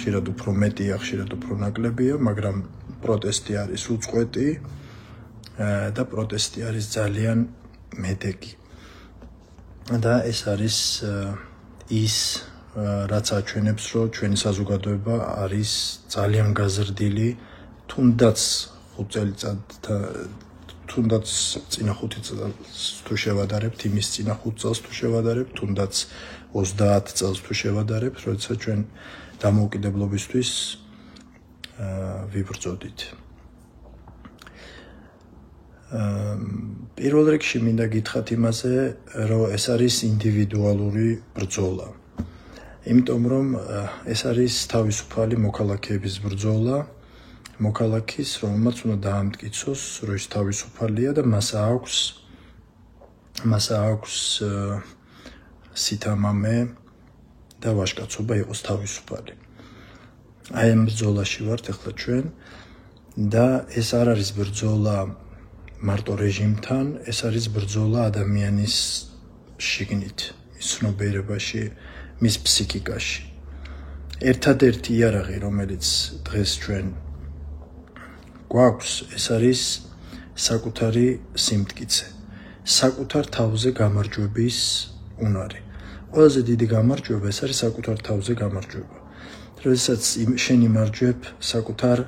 ხშირად უფრო მეტია, ხშირად უფრო ნაკლებია, მაგრამ პროტესტი არის უწყვეტი და პროტესტი არის ძალიან მედეგი. და ეს არის ის რაც აჩვენებს, რომ ჩვენი საზოგადოება არის ძალიან გაზრდილი, თუნდაც 5 წელიწადთან თუნდაც წინა 5 წელს თუ შევადარებთ, იმის წინა 5 წელს თუ შევადარებთ, თუნდაც 30 წელს თუ შევადარებთ, როდესაც ჩვენ დამოუკიდებლობისთვის ვიბრძოდით. პირველ რიგში მინდა გითხრათ იმაზე, რომ ეს არის ინდივიდუალური ბრძოლა. იმიტომ რომ ეს არის თავისუფალი მოქალაქეების ბრძოლა, მოქალაქის, რომელმაც უნდა დაამტკიცოს, რომ ის თავისუფალია და მას აქვს სითამამე და ვაჟკაცობა იყოს თავისუფალი. აი ამ ბრძოლაში ვართ ახლა ჩვენ და ეს არ არის ბრძოლა მარტო რეჟიმთან, ეს არის ბრძოლა ადამიანის შიგნით, მის ცნობიერებაში, მის ფსიქიკაში. ერთადერთი იარაღი, რომელიც დღეს ჩვენ გვაქვს, ეს არის საკუთარი სიმტკიცე, საკუთარ თავზე გამარჯვების უნარი. ყველაზე დიდი გამარჯვება ეს არის საკუთარ თავზე გამარჯვება. როდესაც შენ იმარჯვებ საკუთარ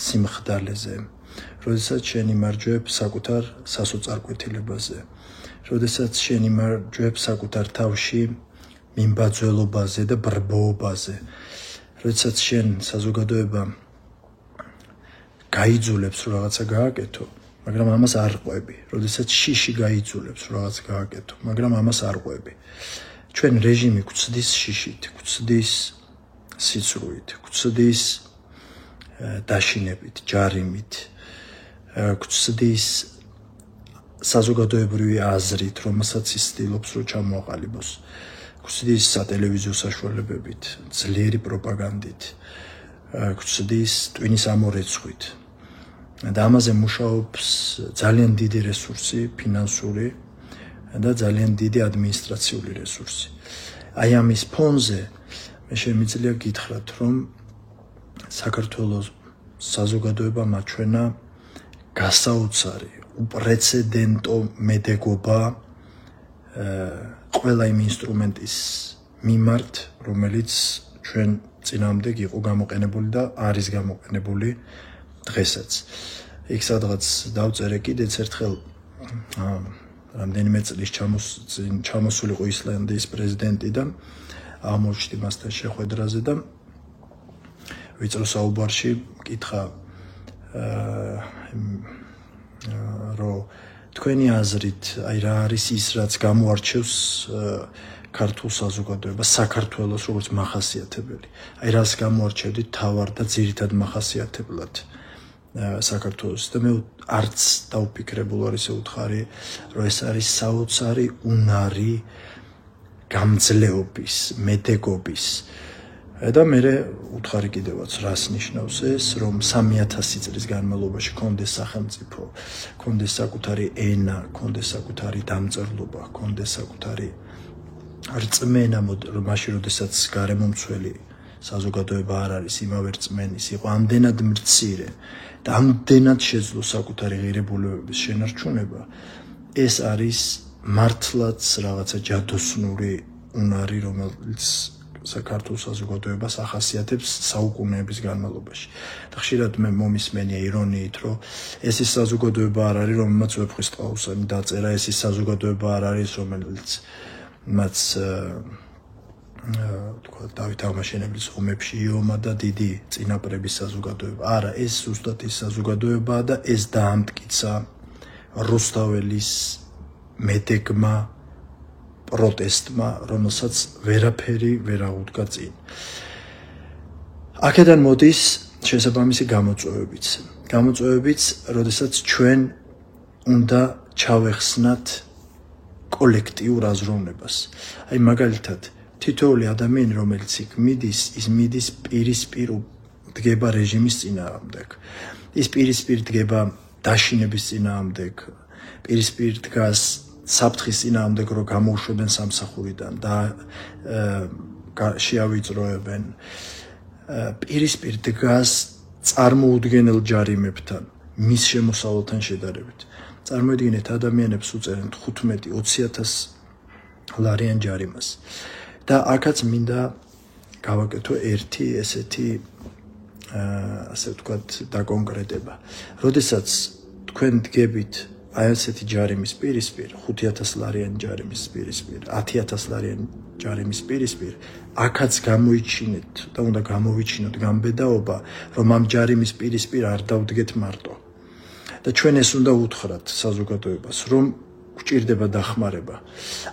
სიმხდალეზე, როდესაც შენ იმარჯვებ საკუთარ სასოწარკვეთილებაზე, როდესაც შენ იმარჯვებ საკუთარ თავში მიმბაძველობაზე და ბრბოობაზე, როდესაც შენ საზოგადოება გაიძულებს რომ რაღაცა გააკეთო, მაგრამ ამას არ ყვები, როდესაც შიში გაიძულებს რომ რაღაცა გააკეთო, მაგრამ ამას არ ყვები. ჩვენ რეჟიმი გვცდის შიშით, გვცდის სიცრუით, გვცდის დაშინებით, ჯარიმით, გვცდის საზოგადოებრივი აზრით, რომელსაც ის ცდილობს რომ ჩამოაყალიბოს. გვცდის სატელევიზიო საშუალებებით, ძლიერი პროპაგანდით, გვცდის ტვინის ამორეცხვით. და ამაზე მუშაობს ძალიან დიდი რესურსი, ფინანსური და ძალიან დიდი ადმინისტრაციული რესურსი. აი ამის ფონზე მე შემიძლია გითხრათ, რომ საქართველოს საზოგადოებამ აჩვენა გასაოცარი, უპრეცედენტო მედეგობა ყველა იმ ინსტრუმენტის მიმართ, რომელიც ჩვენ წინააღმდეგ იყო გამოყენებული და არის გამოყენებული დღესაც. იქ სადღაც დავწერე კიდეც ერთხელ რამდენიმე წლის ჩამოსულიყო ისლანდიის პრეზიდენტი და აღმოჩნდი მასთან შეხვედრაზე და ვიწრო საუბარში მკითხა რომ თქვენი აზრით აი რა არის ის რაც გამოარჩევს ქართულ საზოგადოებას, საქართველოს როგორც მახასიათებელი. აი რას გამოარჩევდით თავარ და ძირითად მახასიათებლად საქართველოს და მე არც დავფიქრებულ არ ისე უთხარი, რომ ეს არის საოცარი უნარი გამძლეობის, მედეგობის. და მე უთხარი კიდევაც რას ნიშნავს ეს, რომ 3000 წლის განმავლობაში კონდეს სახელმწიფო, კონდეს საკუთარი ენა, კონდეს საკუთარი დამწერლობა, კონდეს საკუთარი რწმენა, მაშინ როდესაც გარემომცველი საზოგადოება არ არის იმავე რწმენის, იყო ამდენად მცირე და ამდენად შეძლო საკუთარი ღირებულებების შენარჩუნება, ეს არის მართლაც რაღაცა ჯადოსნური უნარი, რომელიც საქართველოს საზოგადოებას ახასიათებს საუკუნეების განმავლობაში. და ხშირად მე მომისმენია ირონიით, რომ ეს ის საზოგადოება არ არის, რომელმაც ვეფხვის ტყაოსანი დაწერა, ეს ის საზოგადოება არ არის, რომელიც მათ თქვა დავით აღმაშენებლის ომებში იომა და დიდი წინაპრების საზოგადოება. არა, ეს ზუსტად ის საზოგადოებაა და ეს დაამტკიცა რუსთაველის მედეგმა პროტესტმა, რომელსაც ვერაფერი ვერ აღუდგა წინ. აქედან მოდის შესაბამისი გამოწვევებიც, როდესაც ჩვენ უნდა ჩავეხსნათ კოლექტიურ აზროვნებას. აი მაგალითად, თითოეული ადამიანი, რომელიც იქ მიდის, ის მიდის პირისპირ დგება რეჟიმის წინააღმდეგ. ის პირისპირ დგება დაშინების წინააღმდეგ, პირისპირ დგას საფრთხის წინააღმდეგ, რომ გამოუშვებენ სამსახურიდან და შეავიწროებენ. პირისპირ დგას წარმოუდგენელ ჯარიმებთან, მის შემოსავალთან შედარებით. წარმოიდგინეთ, ადამიანებს უწერენ 15-20,000 ლარიან ჯარიმას. და აქაც მინდა გავაკეთო ერთი ესეთი ასე ვთქვათ დაკონკრეტება. როდესაც თქვენ დგებით აი ესეთი ჯარიმის პირისპირ, 5,000 ლარიანი ჯარიმის პირისპირ, 10,000 ლარიანი ჯარიმის პირისპირ, აქაც გამოიჩინეთ და უნდა გამოვიჩინოთ გამბედაობა, რომ ამ ჯარიმის პირისპირ არ დავდგეთ მარტო. და ჩვენ ეს უნდა უთხრათ საზოგადოებას, რომ გვჭირდება დახმარება.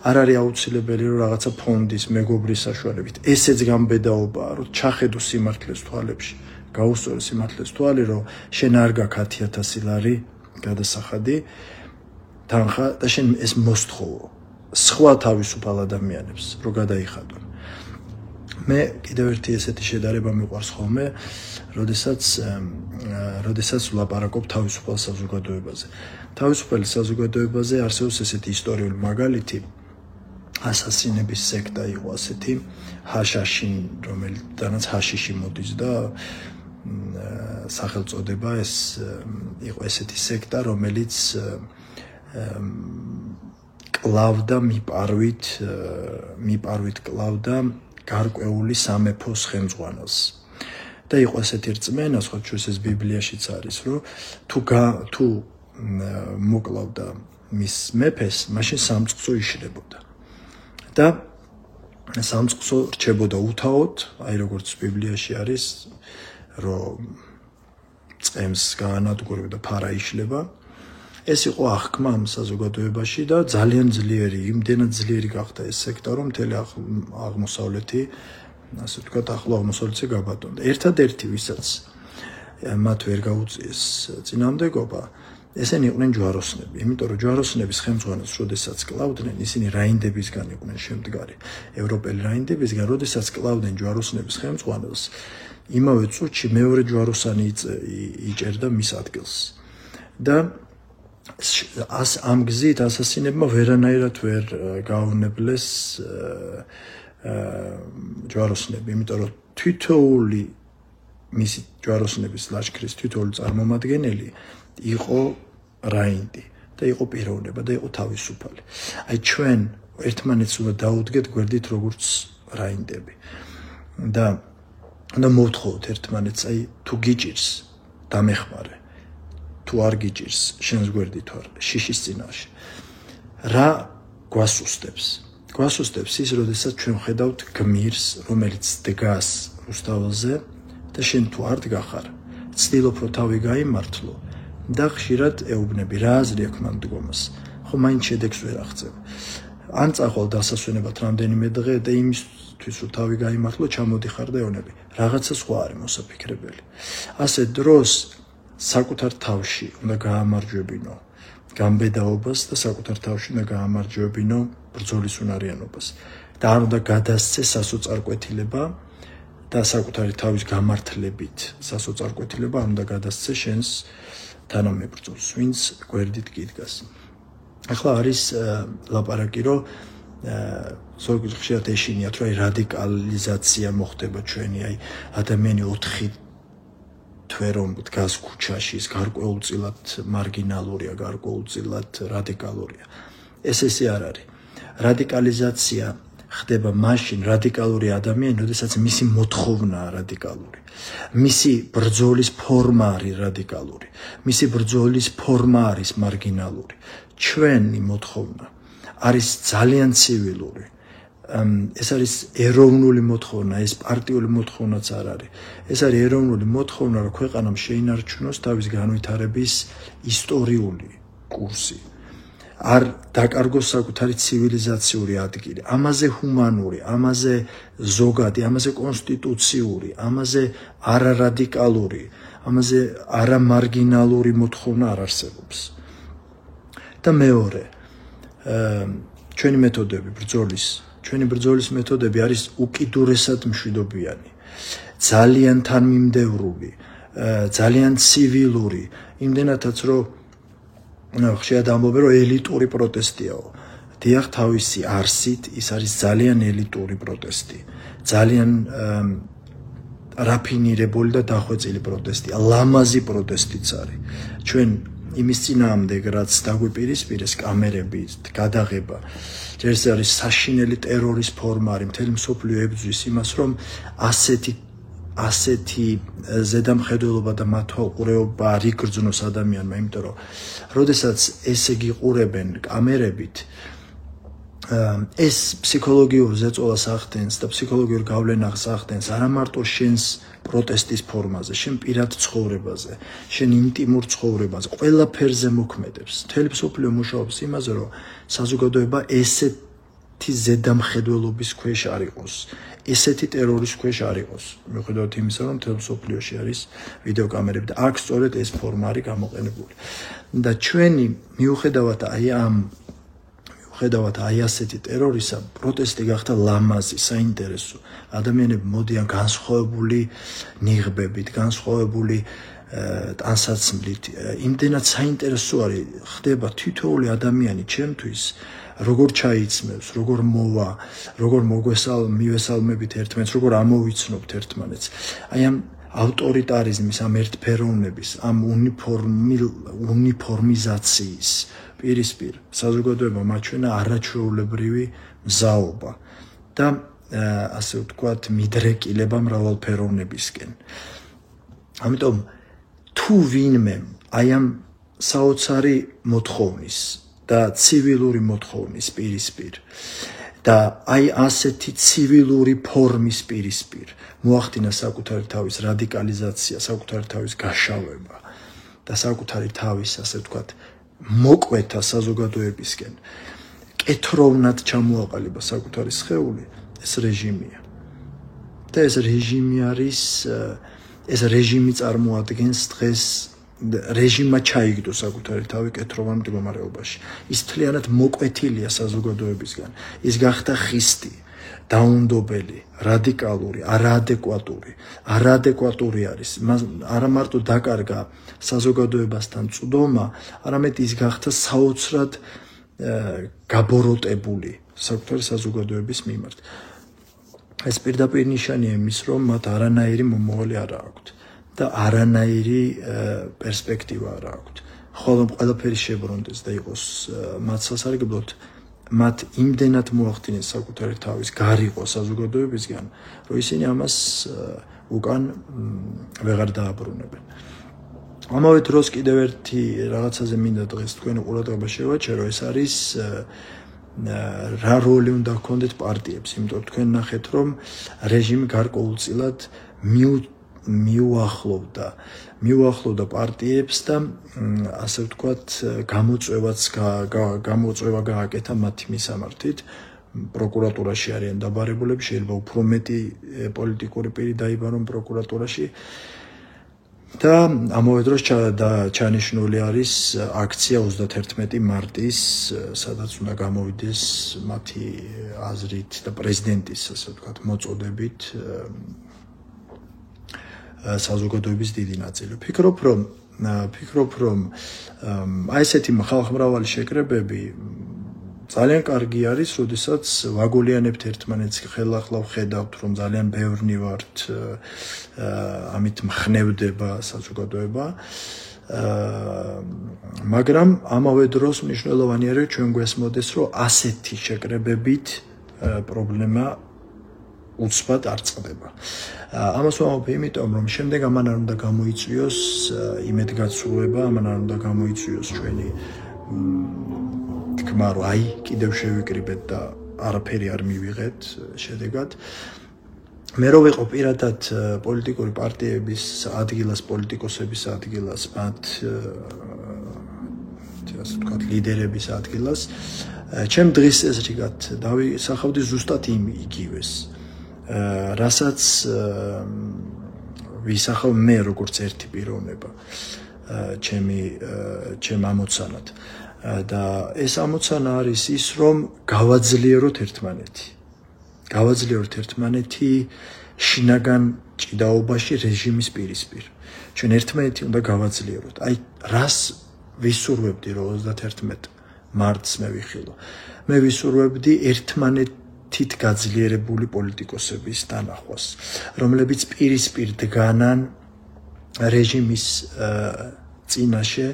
არ არის აუცილებელი რომ რაღაცა ფონდის, მეგობრის საშუალებით ესეც გამბედაობაა, რომ ჩახედო სიმართლეს თვალებში, გაუსწორო სიმართლეს თვალი, რომ შენ არ გაქვს 10,000 ლარი გადასახადი თანხა და შენ ეს მოსთხოვო სხვა თავისუფალ ადამიანებს რომ გადაიხადონ. მე კიდევ ერთი ესეთი შედარება მიყვარს ხოლმე, როდესაც ვლაპარაკობ თავისუფალ საზოგადოებაზე. თავისუფალი საზოგადოებაზე არსებობს ესეთი ისტორიული მაგალითი, ასასინების სექტა იყო ასეთი, ჰაშაშინ, რომელთანაც ჰაშიში მოდის და სახელწოდება ეს იყო ესეთი სექტა, რომელიც კლავდა მიპარვით კლავდა გარკვეული სამეფოს ხელმძღვანელს. და იყო ესეთი რწმენა, სხვა შორის ეს ბიბლიაშიც არის, რომ თუ მოკლავდა მის მეფეს, მაშინ სამწყსო იშლებოდა. და სამწყსო რჩებოდა უთავოდ, აი როგორც ბიბლიაში არის, რომ წემს გაანადგურებდა და ფარა იშლება. ეს იყო აღქმა ამ საზოგადოებაში და ძალიან ძლიერი, იმდენად ძლიერი გახდა ეს სექტა, რომ მთელი აღმოსავლეთი, ასე ვთქვათ, ახლო აღმოსავლეთზე გაბატონდა. ერთადერთი, ვისაც მათ ვერ გაუწიეს წინამდებობა, ესენი იყვნენ ჯვაროსნები, იმიტომ რომ ჯვაროსნების ხელმძღვანელს, როდესაც კლავდნენ, ისინი რაინდებისგან იყვნენ შემდგარი, ევროპელი რაინდებისგან, როდესაც კლავდნენ ჯვაროსნების ხელმძღვანელს, იმავე წუთში მეორე ჯვაროსანი იჭერდა მის ადგილს. და ამ გზით ასასინებმა ვერანაირად ვერ გაავნებლეს ჯვაროსნები, იმიტომ რომ თითოეული მისი ჯვაროსნების ლაშქრის თითოეული წარმომადგენელი იყო რაინდი და იყო პიროვნება და იყო თავისუფალი. აი ჩვენ ერთმანეთს უნდა დაუდგეთ გვერდით როგორც რაინდები. და მოვთხოვოთ ერთმანეთს, აი თუ გიჭირს დამეხმარე, თუ არ გიჭირს შენს გვერდით ვარ შიშის წინაშე. რა გვასუსტებს? გვასუსტებს ის, როდესაც ჩვენ ხედავთ გმირს, რომელიც დგას რუსთაველზე და შენ თუ არ დგახარ, ცდილობ რომ თავი გაიმართლო და ხშირად ეუბნები, რა აზრი აქვს მან დგომას. ხო, მაინც შედეგს ვერ აღწევ. ან წახვალ დასასვენებად რამდენიმე დღე და იმისთვის რომ თავი გაიმართლო, ჩამოდიხარ და ეუბნები. რაღაცა სხვა არის მოსაფიქრებელი. ასე დროს საკუთარ თავში უნდა გაამარჯვებინო გამბედაობას და საკუთარ თავში უნდა გაამარჯვებინო ბრძოლის უნარიანობას. და არ უნდა გადასცე სასოწარკვეთილება და საკუთარი თავის გამართლებით სასოწარკვეთილება არ უნდა გადასცე შენს თანამებრძოლს, ვინც გვერდით გიდგას. ახლა არის ლაპარაკი, რომ ზოგადად ხშირად ეშინიათ, რომ რადიკალიზაცია მოხდება ჩვენი, აი ადამიანი 4 თვე რომ დგას ქუჩაში, ის გარკვეულწილად მარგინალურია, გარკვეულწილად რადიკალურია. ესე არ არის. რადიკალიზაცია ხდება მაშინ რადიკალური ადამიანი, როდესაც მისი მოთხოვნაა რადიკალური. მისი ბრძოლის ფორმა არის რადიკალური. მისი ბრძოლის ფორმა არის მარგინალური. ჩვენი მოთხოვნა არის ძალიან ცივილური. ეს არის ეროვნული მოთხოვნა, ეს პარტიული მოთხოვნაც არ არის. ეს არის ეროვნული მოთხოვნა, რომ ქვეყანამ შეინარჩუნოს თავის განვითარების ისტორიული კურსი. არ დაკარგოს საკუთარი ცივილიზაციური ადგილი, ამაზე ჰუმანური, ამაზე ზოგადი, ამაზე კონსტიტუციური, ამაზე არარადიკალური, ამაზე არამარგინალური მოთხოვნა არ არსებობს. და მეორე, ჩვენი ბრძოლის მეთოდები არის უკიდურესად მშვიდობიანი, ძალიან თანმიმდევრული, ძალიან ცივილური, იმდენადაც რომ ხშირად ამბობენ, რომ ელიტური პროტესტიაო. დიახ, თავისი არსით ის არის ძალიან ელიტური პროტესტი. ძალიან რაფინირებული და დახვეწილი პროტესტია, ლამაზი პროტესტიც არის. ჩვენ იმის წინააღმდეგ, რაც დაგვიპირისპირეს კამერებით, გადაღება, ჯერ ეს არის საშინელი ტერორის ფორმა არის, მთელი მსოფლიო ებრძვის იმას, რომ ასეთი ზედამხედველობა და მათვალყურეობა არ იგრძნოს ადამიანმა, იმიტომ რომ როდესაც ესე გიყურებენ კამერებით, ეს ფსიქოლოგიურ ზეწოლას ახდენს და ფსიქოლოგიურ გავლენას ახდენს არა მარტო შენს პროტესტის ფორმაზე, შენ პირად ცხოვრებაზე, შენ ინტიმურ ცხოვრებაზე, ყველაფერზე მოქმედებს. მთელი მსოფლიო მუშაობს იმაზე, რომ საზოგადოება ესეთი ზედამხედველობის ქვეშ არ იყოს, ესეთი ტერორის ქვეშ არ იყოს. მიუხედავად იმისა, რომ მთელ მსოფლიოში არის ვიდეოკამერები და აქ სწორედ ეს ფორმა არის გამოყენებული. და ჩვენი მიუხედავად აი ასეთი ტერორისა, პროტესტი გახდა ლამაზი, საინტერესო. ადამიანები მოდიან განსხვავებული ნიღბებით, განსხვავებული ტანსაცმლით. იმდენად საინტერესო არის ხდება თითოეული ადამიანი ჩემთვის, როგორ ჩაიცმევს, როგორ მოვა, როგორ მივესალმებით ერთმანეთს, როგორ ამოვიცნობთ ერთმანეთს. აი ამ ავტორიტარიზმის, ამ ერთფეროვნების, ამ უნიფორმიზაციის პირისპირ საზოგადოება მაჩვენა არაჩვეულებრივი მზაობა და ასე ვთქვათ, მიდრეკილება მრავალფეროვნებისკენ. ამიტომ თუ ვინმე აი ამ საოცარი მოთხოვნის და ცივილური მოთხოვნის პირისპირ და აი ასეთი ცივილური ფორმის პირისპირ მოახდინა საკუთარი თავის რადიკალიზაცია, საკუთარი თავის გაშავება და საკუთარი თავის, ასე ვთქვათ, მოკვეთა საზოგადოებისკენ, კეთროვნად ჩამოაყალიბა საკუთარი სხეული, ეს რეჟიმია. და ეს რეჟიმი არის, ეს რეჟიმი წარმოადგენს დღეს რეჟიმმა ჩაიგდო საკუთარი თავი კეთროვან მდგომარეობაში. ის მთლიანად მოკვეთილია საზოგადოებისგან. ის გახდა ხისტი, დაუნდობელი, რადიკალური, არაადეკვატური არის. არა მარტო დაკარგა საზოგადოებასთან წვდომა, არამედ ის გახდა საოცრად გაბოროტებული საკუთარი საზოგადოების მიმართ. ეს პირდაპირ ნიშანია იმის, რომ მათ არანაირი მომავალი არ აქვთ და არანაირი პერსპექტივა არ აქვთ. ხოლო ყველაფერი შებრუნდეს და იყოს მათ სასარგებლოდ, მათ იმდენად მოახდინეს საკუთარი თავის გარიყო საზოგადოებისგან, რომ ისინი ამას უკან ვეღარ დააბრუნებენ. ამავე დროს კიდევ ერთი რაღაცაზე მინდა დღეს თქვენი ყურადღება შევაჩერო, ეს არის რა როლი უნდა გქონდეთ პარტიებს, იმიტომ რომ თქვენ ნახეთ, რომ რეჟიმი გარკვეულწილად მიუახლოვდა პარტიებს და ასე ვთქვათ, გამოწვევა გააკეთა მათი მისამართით. პროკურატურაში არიან დაბარებულები, შეიძლება უფრო მეტი პოლიტიკური პირი დაიბარონ პროკურატურაში. და ამავე დროს ჩანიშნული არის აქცია 31 მარტის, სადაც უნდა გამოვიდეს მათი აზრით და პრეზიდენტის, ასე ვთქვათ, მოწოდებით საზოგადოების დიდი ნაწილი. ვფიქრობ, რომ აი ესეთი ხალხმრავალი შეკრებები ძალიან კარგი არის, როდესაც ვაგულიანებთ ერთმანეთს, ხელახლა ვხედავთ, რომ ძალიან ბევრნი ვართ, ამით მხნევდება საზოგადოება. მაგრამ ამავე დროს მნიშვნელოვანი არის, ჩვენ გვესმოდეს, რომ ასეთი შეკრებებით პრობლემა უცბად არ წყდება. ამას ვამბობ იმიტომ, რომ შემდეგ ამან არ უნდა გამოიწვიოს იმედგაცრუება, ამან არ უნდა გამოიწვიოს ჩვენი თქმა, რომ აი კიდევ შევიკრიბეთ და არაფერი არ მივიღეთ შედეგად. მე რო ვიყო პირადად პოლიტიკური პარტიების ადგილას, პოლიტიკოსების ადგილას, მათ ასე ვთქვათ, ლიდერების ადგილას, ჩემ დღის წესრიგად დავისახავდი ზუსტად იგივეს. რასაც ვისახავ მე როგორც ერთი პიროვნება ჩემ ამოცანად. და ეს ამოცანა არის ის, რომ გავაძლიეროთ ერთმანეთი შინაგან ჭიდაობაში რეჟიმის პირისპირ. ჩვენ ერთმანეთი უნდა გავაძლიეროთ. აი რას ვისურვებდი, რომ 31 მარტს მე ვიხილო. მე ვისურვებდი თითგაძლიერებული პოლიტიკოსების დანახვას, რომლებიც პირისპირ დგანან რეჟიმის წინაშე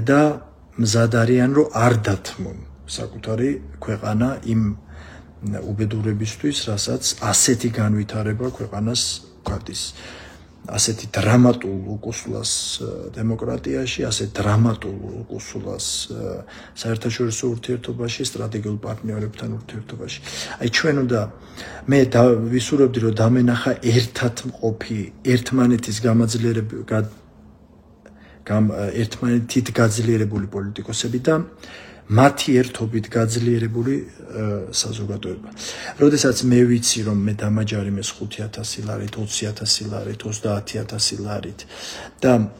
და მზად არიან, რომ არ დათმონ საკუთარი ქვეყანა იმ უბედურებისთვის, რასაც ასეთი განვითარება ქვეყანას გვადის. ასეთი დრამატულ უკუსლას დემოკრატიაში, ასეთ დრამატულ უკუსლას საერთაშორისო ურთიერთობაში, სტრატეგიულ პარტნიორებთან ურთიერთობაში. აი ჩვენ უნდა მე ვისურვებდი, რომ დამენახა ერთად მყოფი ერთმანეთის ერთმანეთით გაძლიერებული პოლიტიკოსები და მათი ერთობით გაძლიერებული საზოგადოება. როდესაც მე ვიცი, რომ მე დამაჯარიმეს 5,000 ლარით, 20,000 ლარით, 30,000 ლარით და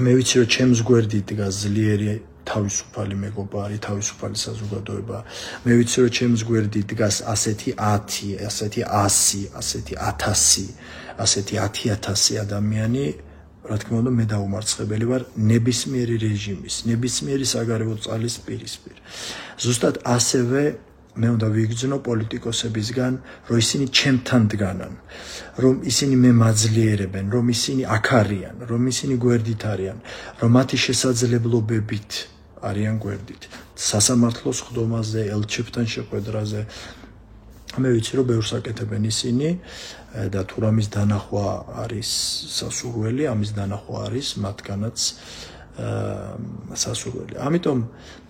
მე ვიცი, რომ ჩემს გვერდით დგას ძლიერი თავისუფალი მეგობარი, თავისუფალი საზოგადოება. მე ვიცი, რომ ჩემს გვერდით დგას ასეთი 10, ასეთი 100, ასეთი 1000, ასეთი 10,000 ადამიანი, რა თქმა უნდა, მე დაუმარცხებელი ვარ ნებისმიერი რეჟიმის, ნებისმიერი საგარეო წყალის პირისპირ. ზუსტად ასევე მე უნდა ვიგრძნო პოლიტიკოსებისგან, რომ ისინი ჩემთან დგანან, რომ ისინი მე მაძლიერებენ, რომ ისინი აქ არიან, რომ ისინი გვერდით არიან, რომ მათი შესაძლებლობებით არიან გვერდით. სასამართლოს ხდომაზე, ელჩებთან შეხვედრაზე მე ვიცი, რომ ბევრს აკეთებენ ისინი და თუ რამის დანახვა არის სასურველი, ამის დანახვა არის მათგანაც სასურველი. ამიტომ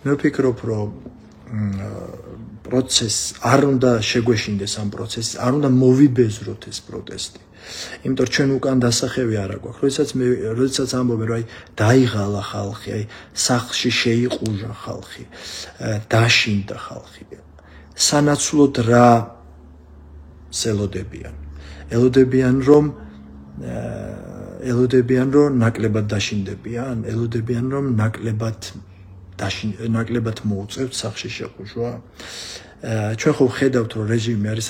მე ვფიქრობ, რომ პროცესს არ უნდა შეგვეშინდეს ამ პროცესს, არ უნდა მოვიბეზროთ ეს პროტესტი. იმიტომ რომ ჩვენ უკან დასახევი არ აქვს. როდესაც ამბობენ, რომ აი დაიღალა ხალხი, აი სახლში შეიყუჟა ხალხი, დაშინდა ხალხი. სანაცვლოდ რა ელოდებიან, რომ ნაკლებად დაშინდებიან, ელოდებიან, რომ ნაკლებად მოუწევთ სახლში შეყუჟვა. ჩვენ ხო ვხედავთ, რომ რეჟიმი არის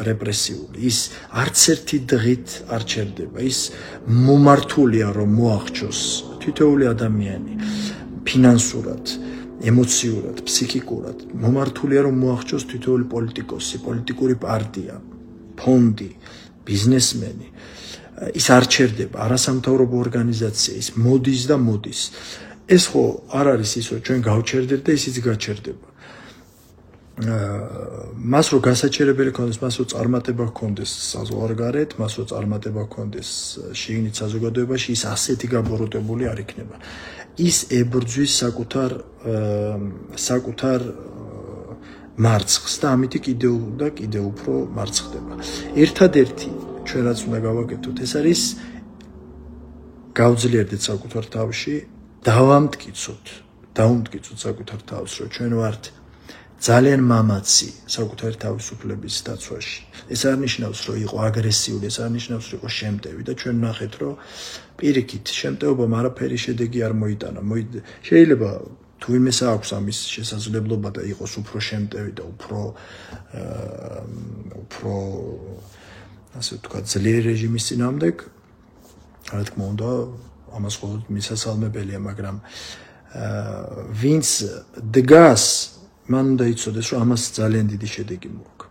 რეპრესიული. ის არც ერთი დღით არ ჩერდება. ის მომართულია, რომ მოახჩოს თითოეული ადამიანი ფინანსურად, ემოციურად, ფსიქიკურად. მომართულია, რომ მოახჩოს თითოეული პოლიტიკოსი, პოლიტიკური პარტია, ფონდი, ბიზნესმენი. ის არ ჩერდება, არასამთავრობო ორგანიზაცია, ის მოდის და მოდის. ეს ხო არ არის ის, რომ ჩვენ გავჩერდეთ და ისიც გაჩერდება. მას რო გასაჩერებელი ქონდეს, მას რო წარმატება ქონდეს საზღვარგარეთ, მას რო წარმატება ქონდეს შიგნით საზოგადოებაში, ის ასეთი გაბოროტებული არ იქნება. ის ებრძვის საკუთარ მარცხს და ამით კიდევ უფრო მარცხდება. ერთადერთი ჩვენ რაც უნდა გავაკეთოთ, ეს არის გავძლიერდეთ საკუთარ თავში, დავამტკიცოთ საკუთარ თავს, რომ ჩვენ ვართ ძალიან მამაცი საკუთარი თავისუფლების დაცვაში. ეს არ ნიშნავს, რომ იყო აგრესიული, ეს არ ნიშნავს, რომ იყო შემტევი და ჩვენ ნახეთ, რომ პირიქით შემტევობამ არაფერი შედეგი არ მოიტანა. შეიძლება თუ იმეს აქვს ამის შესაძლებლობა და იყოს უფრო შემტევი და უფრო ასე ვთქვათ, ძლიერი რეჟიმის წინააღმდეგ, რა თქმა უნდა, ამას ყოველთვის მისასალმებელია, მაგრამ ვინც დგას, მან უნდა იცოდეს, რომ ამას ძალიან დიდი შედეგი მოაქვს.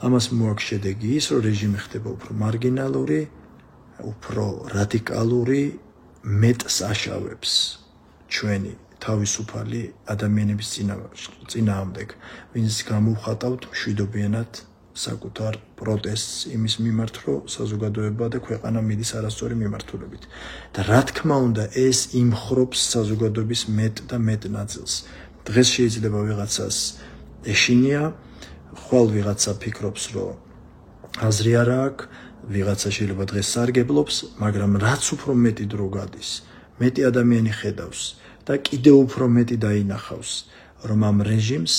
ამას მოაქვს შედეგი ის, რომ რეჟიმი ხდება უფრო მარგინალური, უფრო რადიკალური, მეტს აშავებს ჩვენი თავისუფალი ადამიანების წინააღმდეგ, ვინც გამოვხატავთ მშვიდობიანად საკუთარ პროტესტს იმის მიმართ, რომ საზოგადოება და ქვეყანა მიდის არასწორი მიმართულებით. და რა თქმა უნდა, ეს იმხრობს საზოგადოების მეტ და მეტ ნაწილს. დღეს შეიძლება ვიღაცას ეშინია, ხვალ ვიღაცა ფიქრობს, რომ აზრი არ აქვს, ვიღაცა შეიძლება დღეს სარგებლობს, მაგრამ რაც უფრო მეტი დრო გადის, მეტი ადამიანი ხედავს და კიდევ უფრო მეტი დაინახავს, რომ ამ რეჟიმს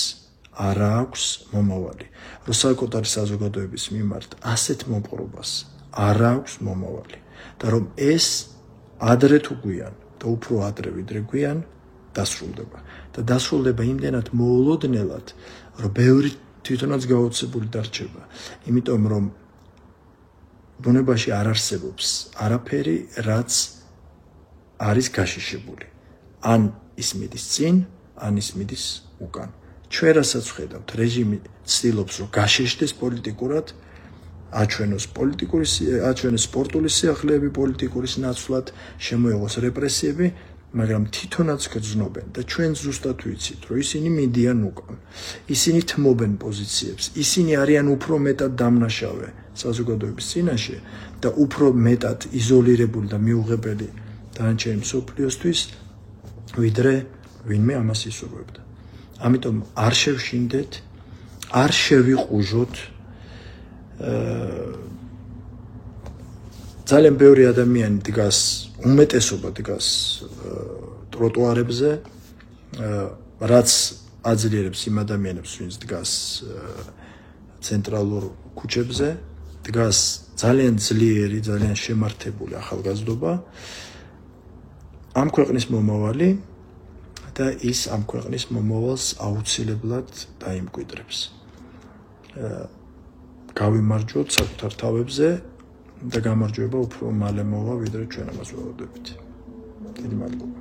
არ აქვს მომავალი. რომ საკუთარი საზოგადოების მიმართ ასეთ მოპყრობას არ აქვს მომავალი და რომ ეს ადრე თუ გვიან და უფრო ადრე ვიდრე გვიან დასრულდება. და დასრულდება იმდენად მოულოდნელად, რომ ბევრი თვითონაც გაოცებული დარჩება. იმიტომ რომ ბუნებაში არ არსებობს არაფერი, რაც არის გაშიშებული. ან ის მიდის წინ, ან ის მიდის უკან. ჩვენ რასაც ვხედავთ, რეჟიმი ცდილობს რომ გაშეშდეს პოლიტიკურად, აჩვენოს სპორტული სიახლეები პოლიტიკური ნაცვლად, შემოეღოს რეპრესიები, მაგრამ თვითონაც გრძნობენ და ჩვენ ზუსტად ვიცით, რომ ისინი მიდიან უკან. ისინი თმობენ პოზიციებს, ისინი არიან უფრო მეტად დამნაშავე საზოგადოების წინაშე და უფრო მეტად იზოლირებული და მიუღებელი დანარჩენი მსოფლიოსთვის, ვიდრე ვინმე ამას ისურვებდა. ამიტომ არ შევშინდეთ, არ შევიყუჟოთ. ძალიან ბევრი ადამიანი დგას, უმეტესობა დგას ტროტუარებზე, რაც აძლიერებს იმ ადამიანებს, ვინც დგას ცენტრალურ ქუჩებზე, დგას ძალიან ძლიერი, ძალიან შემართებული ახალგაზრდობა, ამ ქვეყნის მომავალი და ის ამ ქვეყნის მომავალს აუცილებლად დაიმკვიდრებს. გავიმარჯვოთ საკუთარ თავებზე და გამარჯვება უფრო მალე მოვა, ვიდრე ჩვენ ამას ველოდებით. დიდი მადლობა.